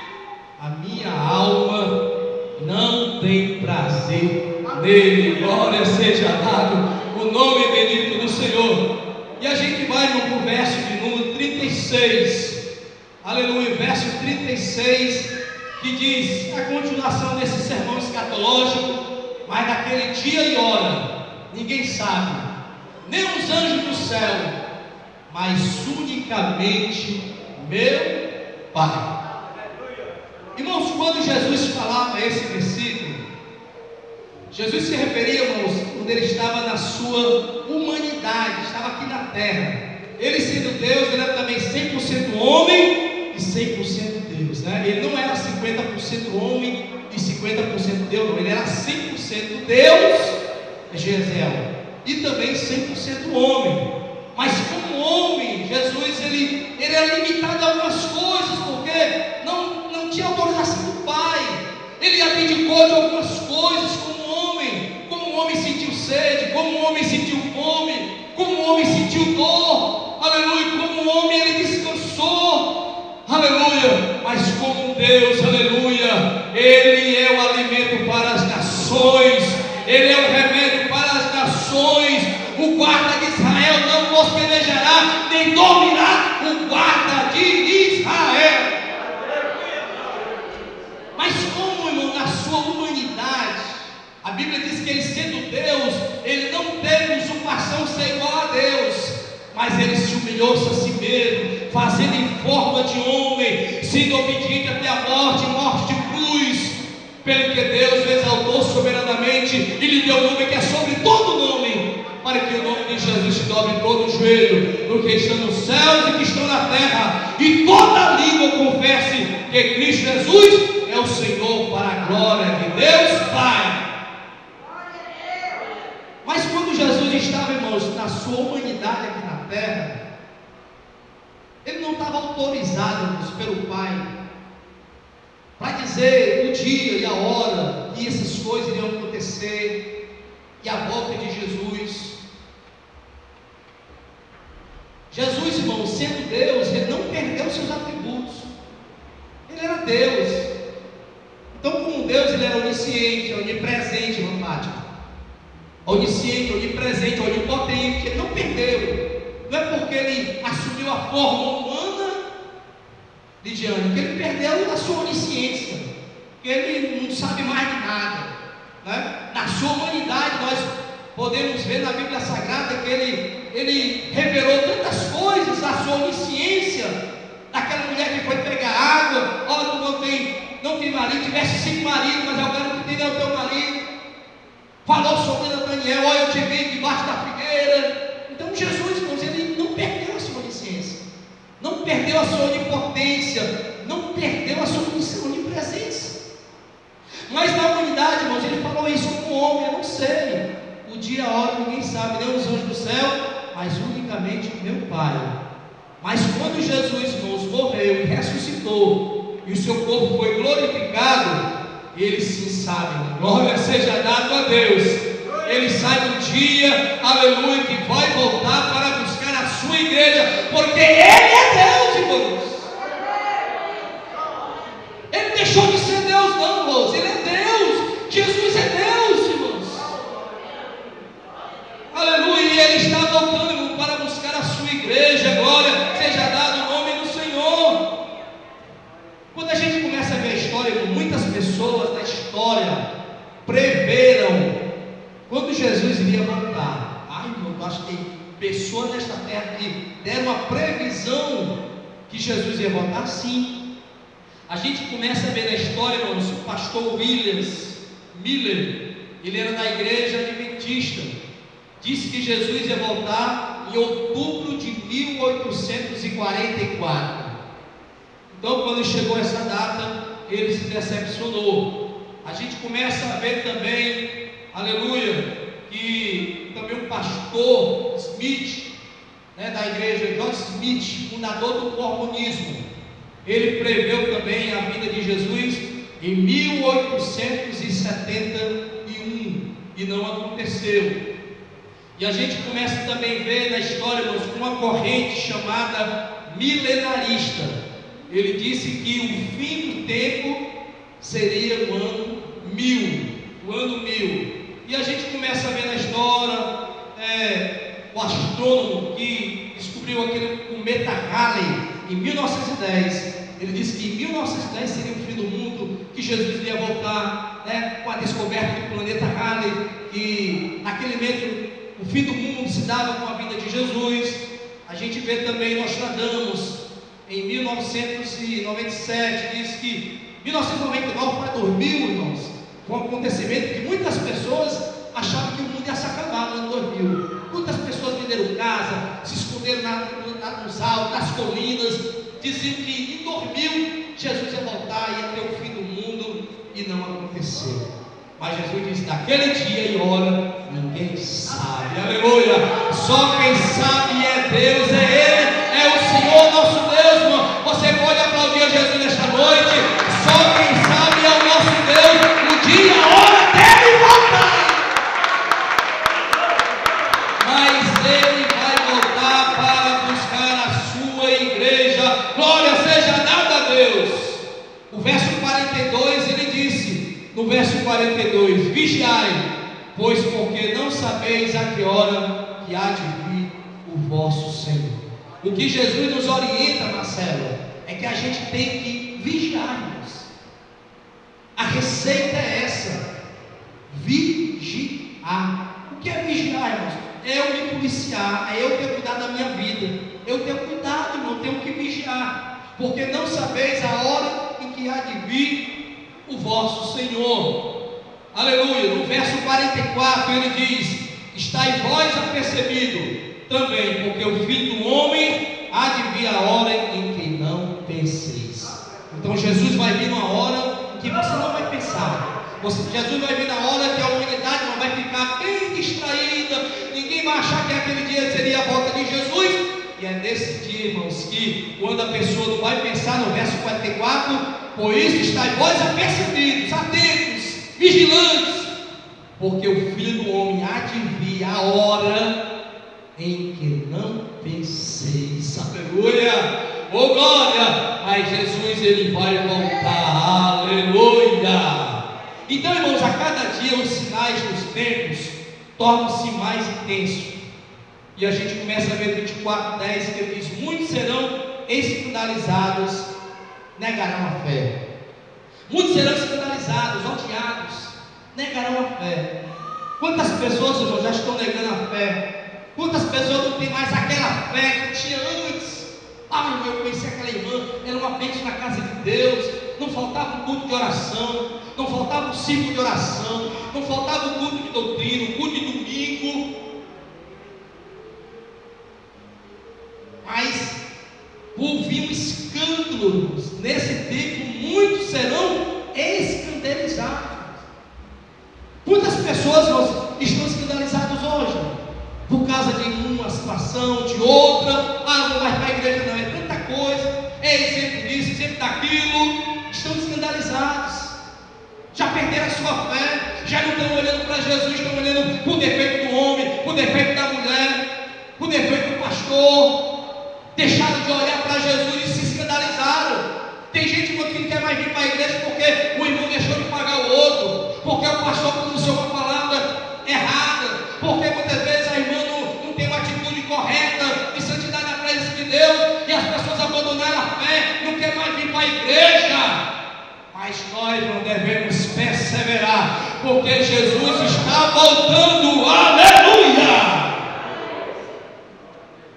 a minha alma não tem prazer nele. Glória seja dado o nome bendito do Senhor. E a gente vai para o verso de número 36, aleluia, verso 36, que diz a continuação desse sermão escatológico: mas naquele dia e hora, ninguém sabe, nem os anjos do céu, mas unicamente meu Pai. Irmãos, quando Jesus falava esse versículo, Jesus se referia, irmãos, quando ele estava na sua humanidade, estava aqui na terra. Ele sendo Deus, ele era também 100% homem e 100% Deus, né? Ele não era 50% homem e 50% Deus, não. Ele era 100% Deus, Jezeel, e também 100% homem. Mas como homem, Jesus, ele era limitado a algumas coisas, porque não tinha autorização do Pai. Ele abdicou de algumas coisas como homem. Como o homem sentiu sede, como o homem sentiu fome, como o homem sentiu dor, aleluia, como o homem ele descansou, aleluia. Mas como Deus, aleluia, ele é o alimento para as nações, ele é o remédio para as nações. O guarda de Israel não bosquejará, nem dormirá o guarda de Israel. Mas como, irmão, na sua humanidade, a Bíblia diz que ele sendo Deus, ele não teve usurpação ser igual a Deus, mas ele se humilhou-se a si mesmo, fazendo em forma de homem, sendo obediente até a morte, morte de cruz, pelo que Deus o exaltou soberanamente e lhe deu o nome que é sobre todo nome, para que o nome de Jesus se dobre todo o joelho, do que está nos céus e que estão na terra, e toda língua confesse que Cristo Jesus é o Senhor, para a glória de Deus Pai. Mas quando Jesus estava, irmãos, na sua humanidade aqui na terra, ele não estava autorizado, irmãos, pelo Pai para dizer o dia e a hora que essas coisas iriam acontecer e a volta de Jesus. Jesus, irmão, sendo Deus, ele não perdeu seus atributos. Ele era Deus. Então, como Deus, ele era onisciente, onipresente, irmão Fátima. Onisciente, onipresente, onipotente. Ele não perdeu. Não é porque ele assumiu a forma humana, Lidiane, que ele perdeu a sua onisciência, que ele não sabe mais de nada. né? Na sua humanidade, nós podemos ver na Bíblia Sagrada que ele revelou tantas coisas, a sua onisciência, daquela mulher que foi pegar água. Olha, tu não tem marido, tivesse 5 maridos, mas agora o que tem é o teu marido. Falou sobre Nataniel: olha, eu te vi debaixo da figueira. Então Jesus, irmãos, ele não perdeu a sua onisciência, não perdeu a sua onipotência, não perdeu a sua onipresença. Mas na humanidade, irmãos, ele falou isso como homem. Eu não sei o dia, a hora, ninguém sabe, nem os anjos do céu, mas unicamente o meu Pai. Mas quando Jesus, irmãos, morreu e ressuscitou, e o seu corpo foi glorificado, ele sim sabe, glória seja dada a Deus. Ele sabe o dia, aleluia, que vai voltar para buscar a sua igreja, porque Ele é Deus, irmãos. Ele deixou de ser Deus, não, irmãos. Ele é Deus. Jesus é Deus, irmãos. Aleluia. E Ele está voltando, irmão, para buscar a sua igreja. Glória seja dado o nome do Senhor. Quando a gente começa a ver a história, irmão, muitas pessoas na história preveram quando Jesus iria voltar. Ai, irmão, eu acho que tem pessoas nesta terra que deram a previsão que Jesus ia voltar, sim. A gente começa a ver na história, irmãos, o pastor Williams Miller, ele era da igreja adventista, disse que Jesus ia voltar em outubro de 1844. Então, quando chegou essa data, ele se decepcionou. A gente começa a ver também, aleluia, que também o pastor Smith, né, da igreja John Smith, fundador do mormonismo, ele preveu também a vinda de Jesus em 1871 e não aconteceu. E a gente começa também a ver na história, irmãos, uma corrente chamada milenarista. Ele disse que o fim do tempo seria o ano 1000, o ano 1000. E a gente começa a ver na história o astrônomo que descobriu aquele cometa Halley em 1910. Ele disse que em 1910 seria o fim do mundo, que Jesus iria voltar, né, com a descoberta do planeta Halley, e naquele momento o fim do mundo se dava com a vinda de Jesus. A gente vê também Nostradamus em 1997, diz que 1999 para 2000, irmãos, foi um acontecimento que muitas pessoas achavam que o mundo ia se acabar no ano 2000. Muitas pessoas venderam casa, se esconderam nos altos, nas colinas, diziam que em 2000 Jesus ia voltar, ia ter o fim do mundo, e não aconteceu. Mas Jesus disse: naquele dia e hora ninguém sabe, aleluia. Só quem sabe é Deus, é Ele, é o Senhor nosso Deus, irmão. Você pode aplaudir a Jesus nesta noite. Só quem sabe é o nosso Deus, o dia e a hora dele voltar. Mas Ele vai voltar para buscar a sua igreja. Glória seja dada a Deus. O verso 42, ele disse, no verso 42: vigiai, pois porque não sabeis a que hora que há de vir o vosso Senhor. O que Jesus nos orienta, Marcelo, é que a gente tem que vigiar, irmãos. A receita é essa: vigiar. O que é vigiar, irmãos? É eu me policiar, é eu ter cuidado da minha vida. Eu tenho cuidado, irmão, tenho que vigiar, porque não sabeis a hora em que há de vir o vosso Senhor. Aleluia. No verso 44 ele diz: estai vós apercebido também, porque o Filho do Homem há de vir a hora em que não penseis. Então Jesus vai vir numa hora em que você não vai pensar. Jesus vai vir na hora que a humanidade não vai ficar bem distraída, ninguém vai achar que aquele dia seria a volta de Jesus. E é nesse dia, irmãos, que quando a pessoa não vai pensar, no verso 44, por isso estáis vós apercebidos, atentos, vigilantes, porque o Filho do Homem há de vir a hora em que não penseis. Aleluia, oh glória. Mas Jesus, ele vai voltar, aleluia. Então, irmãos, a cada dia os sinais dos tempos tornam-se mais intensos. E a gente começa a ver 24:10, que ele diz: muitos serão escandalizados, negarão a fé. Muitos serão escandalizados, odiados, negarão a fé. Quantas pessoas, irmão, já estão negando a fé? Quantas pessoas não têm mais aquela fé que tinha antes? Ah, irmão, eu conheci aquela irmã, era uma bênção na casa de Deus, não faltava um culto de oração, não faltava um ciclo de oração, não faltava um culto de doutrina, um culto de domingo. Mas por vir um escândalo, nesse tempo muitos serão escandalizados. Quantas pessoas estão escandalizadas hoje? Por causa de uma situação, de outra. Ah, não vai para a igreja não, é tanta coisa, é exemplo disso, exemplo daquilo. Estão escandalizados, já perderam a sua fé, já não estão olhando para Jesus, estão olhando para o defeito do homem, para o defeito da mulher, para o defeito do pastor. Deixaram de olhar para Jesus e se escandalizaram. Tem gente que não quer mais vir para a igreja porque o irmão deixou de pagar o outro, porque o pastor pronunciou uma palavra errada, porque muitas vezes a irmã não tem uma atitude correta de santidade na presença de Deus, e as pessoas abandonaram a fé, não quer mais vir para a igreja. Mas nós não devemos perseverar, porque Jesus está voltando. Aleluia!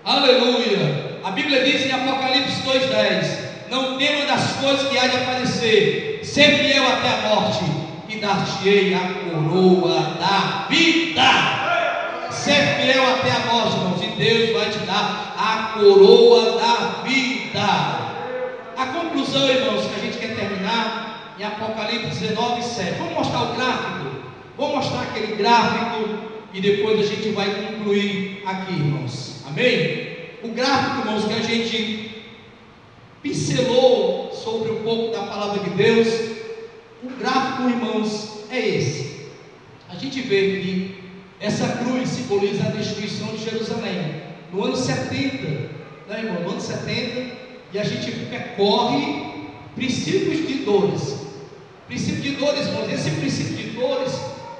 Aleluia! A Bíblia diz em Apocalipse 2,10: não tema das coisas que há de aparecer, ser fiel até a morte, e dar-te-ei a coroa da vida. Ser fiel até a morte, irmãos, e Deus vai te dar a coroa da vida. A conclusão, irmãos, que a gente quer terminar em Apocalipse 19:7. Vamos mostrar o gráfico? Vamos mostrar aquele gráfico e depois a gente vai concluir aqui, irmãos. Amém? O gráfico, irmãos, que a gente pincelou sobre um pouco da palavra de Deus, o gráfico, irmãos, é esse. A gente vê que essa cruz simboliza a destruição de Jerusalém no ano 70, né, irmão? No ano 70, e a gente percorre princípios de dores. Princípio de dores, irmãos, esse princípio de dores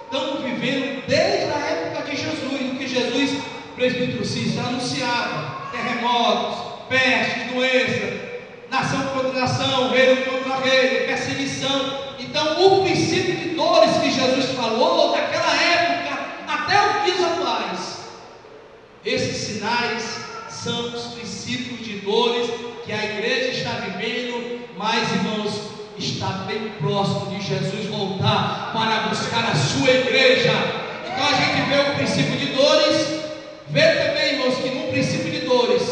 estamos vivendo desde a época de Jesus, do que Jesus, presbítero Cícero, anunciava: terremotos, pestes, doença, nação contra nação, reino contra reino, perseguição. Então, o princípio de dores que Jesus falou daquela época até os dias atuais, esses sinais são os princípios de dores que a igreja está vivendo, mas, irmãos, está bem próximo de Jesus voltar para buscar a sua igreja. Então a gente vê o princípio de dores, vê também, irmãos, que no princípio de dores,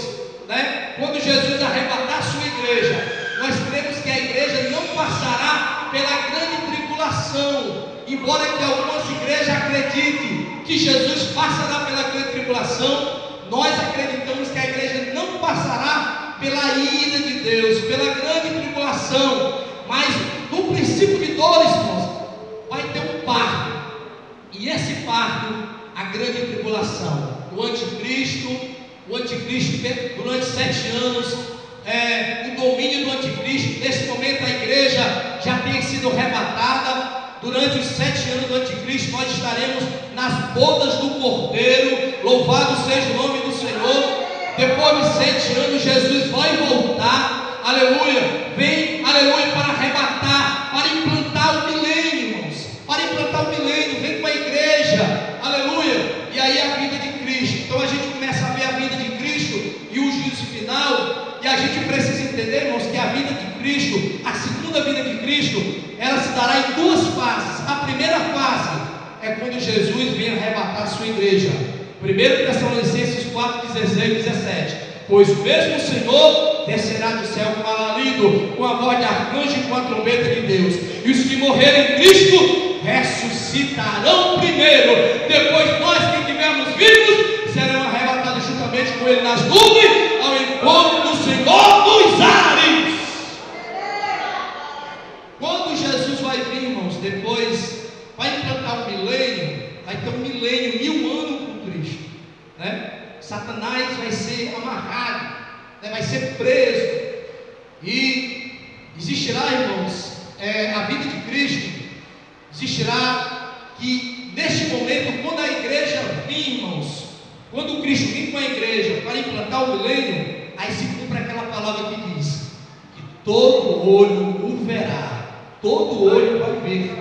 né, quando Jesus arrebatar a sua igreja, nós cremos que a igreja não passará pela grande tribulação, embora que algumas igrejas acreditem que Jesus passará pela grande tribulação. Nós acreditamos que a igreja não passará pela ira de Deus, pela grande tribulação, mas no princípio de dores, irmãos, vai ter um parto, e esse parto, a grande tribulação, o anticristo durante 7 anos, o domínio do anticristo. Nesse momento a igreja já tem sido arrebatada. Durante os 7 anos do anticristo nós estaremos nas bodas do Cordeiro, louvado seja o nome do Senhor. Depois de 7 anos Jesus vai voltar, aleluia, vem, aleluia, para arrebatar, para implantar o milênio, irmãos, para implantar o milênio, vem com a igreja, aleluia, e aí a vida de Cristo. Então a gente começa a ver a vida de Cristo e o juízo final, e a gente precisa entender, irmãos, que a vida de Cristo, a segunda vida de Cristo, ela se dará em 2 fases. A primeira fase é quando Jesus vem arrebatar a sua igreja. 1 Tessalonicenses 4:16 e 17. Pois o mesmo Senhor descerá do céu com alarido, com a voz de arcanjo e com a trombeta de Deus, e os que morrerem em Cristo ressuscitarão primeiro. Depois nós que estivermos vivos seremos arrebatados juntamente com Ele nas nuvens, ao encontro do Senhor nos ares. Quando Jesus vai vir, irmãos, depois vai implantar o milênio, vai ter um milênio, 1000 anos com Cristo, né? Satanás vai ser amarrado, né? Vai ser preso, e existirá, irmãos, a vida de Cristo. Existirá que neste momento, quando a igreja vir, irmãos, quando o Cristo vir com a igreja para implantar o milênio, aí se cumpre aquela palavra que diz que todo olho o verá, todo olho vai ver.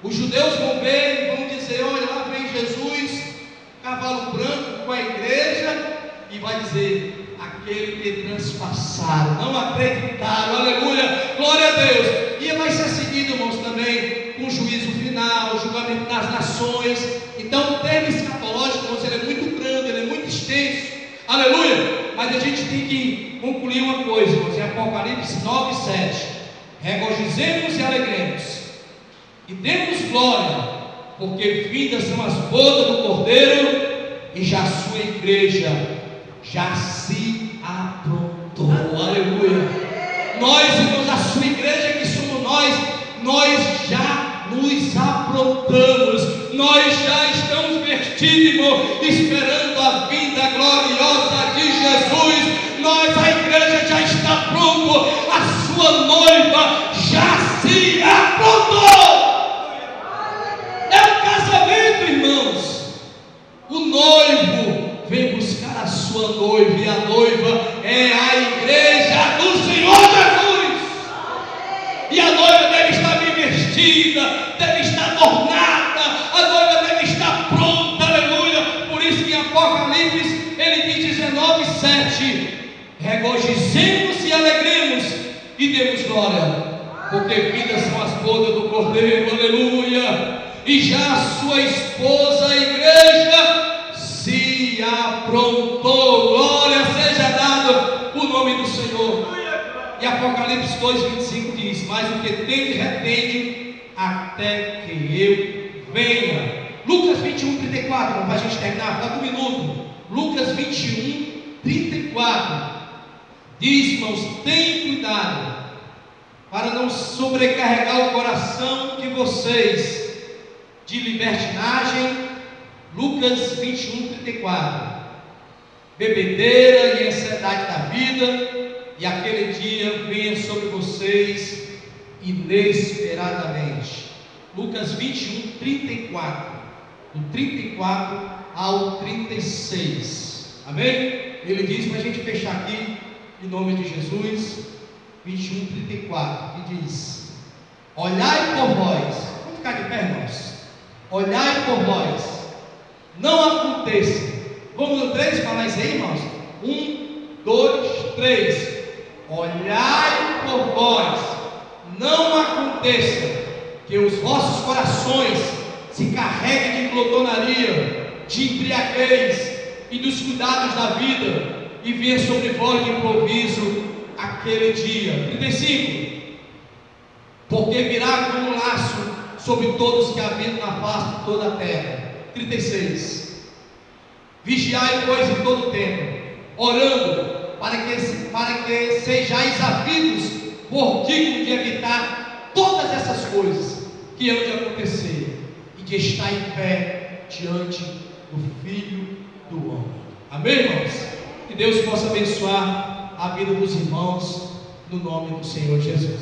Os judeus vão ver e vão dizer: olha, lá vem Jesus, cavalo branco com a igreja, e vai dizer: aquele que transpassaram, não acreditaram, aleluia, glória a Deus. E vai ser seguido, irmãos, também com o juízo final, o julgamento das nações. Então o tema escatológico, irmãos, ele é muito grande, ele é muito extenso, aleluia. Mas a gente tem que concluir uma coisa, irmãos, em Apocalipse 9, 7: regozijemos e alegremos e demos glória, porque vindas são as bodas do Cordeiro, e já a sua igreja já se aprontou, aleluia. Nós, irmãos, a sua igreja que somos nós já nos aprontamos, nós já estamos vestidos, irmão, esperando a vinda gloriosa de Jesus. Nós, a igreja, já está pronto, a sua noiva já se aprontou. É um casamento, irmãos. O noivo vem buscar a sua noiva, e a noiva é a igreja do Senhor Jesus. E a noiva deve estar bem vestida, deve estar adornada, a noiva deve estar pronta, aleluia. Por isso que em Apocalipse ele diz 19, 7: regozijemos e alegremos e demos glória, porque vindas são as bodas do Cordeiro, aleluia. E já a sua esposa, a igreja, se aprontou. Glória seja dado o nome do Senhor. E Apocalipse 2:25 diz: mas o que tem retende até que eu venha. Lucas 21:34, para a gente terminar, falta um minuto. Lucas 21:34 diz, irmãos, tenham cuidado para não sobrecarregar o coração de vocês de libertinagem. Lucas 21:34: bebedeira e ansiedade da vida, e aquele dia venha sobre vocês inesperadamente. Lucas 21:34, do 34 ao 36, amém? Ele diz, para a gente fechar aqui, em nome de Jesus, 21:34, que diz: olhai por vós, vamos ficar de pé, irmãos. Olhai por vós, não aconteça. Vamos no 3 falar isso aí, irmãos? 1, 2, 3. Olhai por vós, não aconteça que os vossos corações se carreguem de glotonaria, de embriaguez e dos cuidados da vida, e venha sobre vós de improviso aquele dia. 35. Porque virá como um laço sobre todos que habitam na face de toda a terra. 36. Vigiai, pois, em todo o tempo, orando, para que sejais havidos por digno de evitar todas essas coisas que hão de acontecer, e de estar em pé diante do Filho do Homem. Amém, irmãos? Que Deus possa abençoar a vida dos irmãos, no nome do Senhor Jesus.